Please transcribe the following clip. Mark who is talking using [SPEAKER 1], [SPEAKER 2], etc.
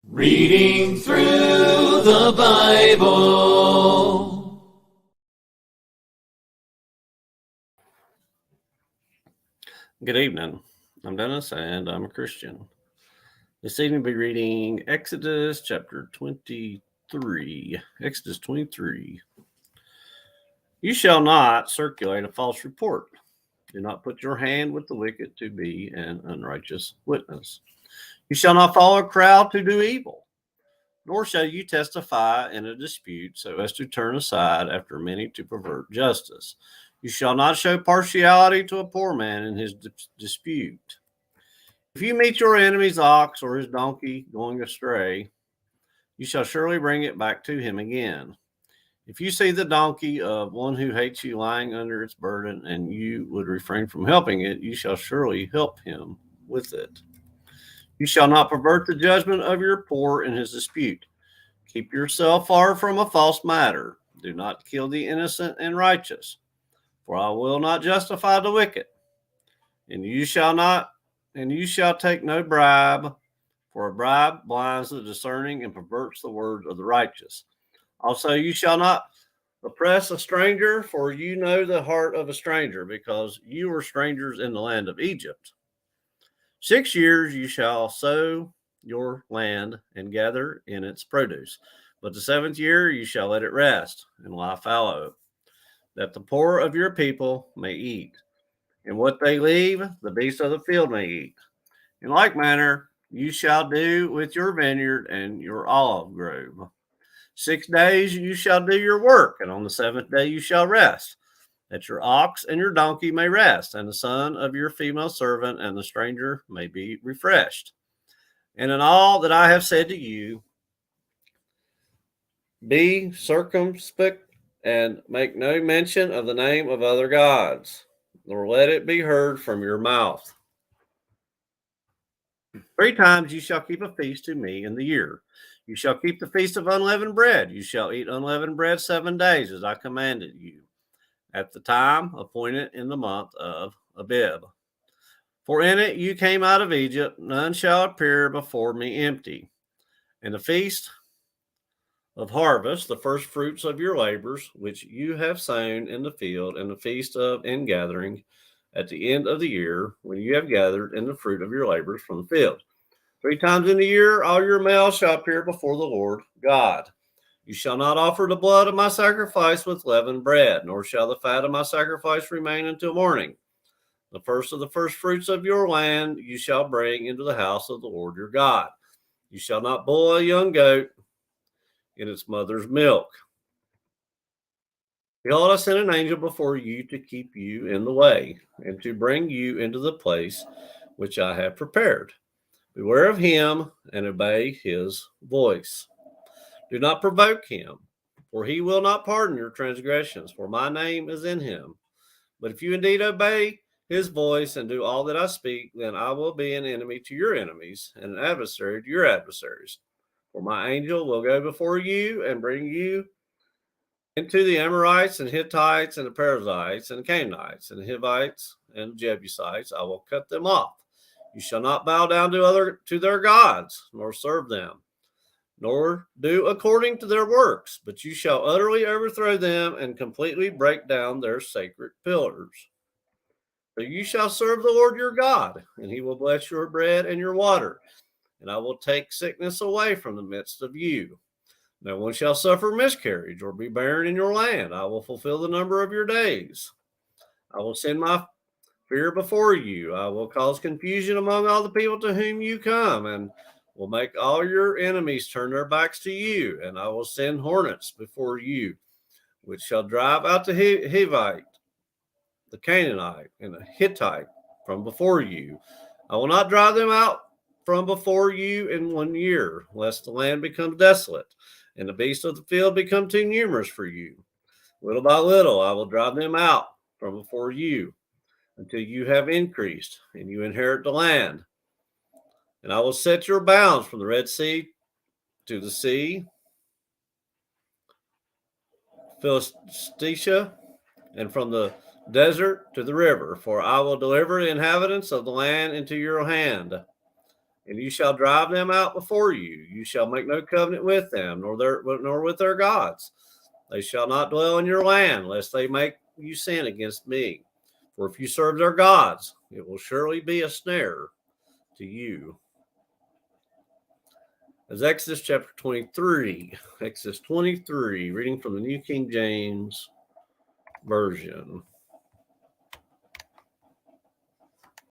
[SPEAKER 1] Reading through the Bible.
[SPEAKER 2] Good evening. I'm Dennis, and I'm a Christian. This evening we'll be reading Exodus chapter 23. Exodus 23. You shall not circulate a false report. Do not put your hand with the wicked to be an unrighteous witness. You shall not follow a crowd to do evil, nor shall you testify in a dispute so as to turn aside after many to pervert justice. You shall not show partiality to a poor man in his dispute. If you meet your enemy's ox or his donkey going astray, you shall surely bring it back to him again. If you see the donkey of one who hates you lying under its burden, and you would refrain from helping it, you shall surely help him with it. You shall not pervert the judgment of your poor in his dispute. Keep yourself far from a false matter. Do not kill the innocent and righteous, for I will not justify the wicked. And you shall take no bribe, for a bribe blinds the discerning and perverts the words of the righteous. Also, you shall not oppress a stranger, for you know the heart of a stranger, because you were strangers in the land of Egypt. 6 years you shall sow your land and gather in its produce, but the 7th year you shall let it rest and lie fallow, that the poor of your people may eat, and what they leave the beasts of the field may eat. In like manner, you shall do with your vineyard and your olive grove. 6 days you shall do your work, and on the 7th day you shall rest, that your ox and your donkey may rest, and the son of your female servant and the stranger may be refreshed. And in all that I have said to you, be circumspect and make no mention of the name of other gods, nor let it be heard from your mouth. 3 times you shall keep a feast to me in the year. You shall keep the feast of unleavened bread. You shall eat unleavened bread 7 days, as I commanded you, at the time appointed in the month of Abib. For in it you came out of Egypt. None shall appear before me empty. And the feast of harvest, the first fruits of your labors, which you have sown in the field, and the feast of ingathering at the end of the year, when you have gathered in the fruit of your labors from the field. 3 times in the year all your males shall appear before the Lord God. You shall not offer the blood of my sacrifice with leavened bread, nor shall the fat of my sacrifice remain until morning. The first of the first fruits of your land you shall bring into the house of the Lord your God. You shall not boil a young goat in its mother's milk. Behold, I sent an angel before you to keep you in the way, and to bring you into the place which I have prepared. Beware of him and obey his voice. Do not provoke him, for he will not pardon your transgressions, for my name is in him. But if you indeed obey his voice and do all that I speak, then I will be an enemy to your enemies and an adversary to your adversaries. For my angel will go before you and bring you into the Amorites and Hittites and the Perizzites and the Canaanites and the Hivites and the Jebusites. I will cut them off. You shall not bow down to their gods, nor serve them, nor do according to their works, but you shall utterly overthrow them and completely break down their sacred pillars. So you shall serve the Lord your God, and he will bless your bread and your water, and I will take sickness away from the midst of you. No one shall suffer miscarriage or be barren in your land. I will fulfill the number of your days. I will send my fear before you. I will cause confusion among all the people to whom you come, and will make all your enemies turn their backs to you. And I will send hornets before you, which shall drive out the Hivite, the Canaanite, and the Hittite from before you. I will not drive them out from before you in 1 year, lest the land become desolate, and the beasts of the field become too numerous for you. Little by little I will drive them out from before you, until you have increased, and you inherit the land. And I will set your bounds from the Red Sea to the sea, Philistia, and from the desert to the river, for I will deliver the inhabitants of the land into your hand. and you shall drive them out before you. You shall make no covenant with them, nor with their gods. They shall not dwell in your land, lest they make you sin against me. For if you serve their gods, it will surely be a snare to you. As Exodus chapter 23. Exodus 23, reading from the New King James Version.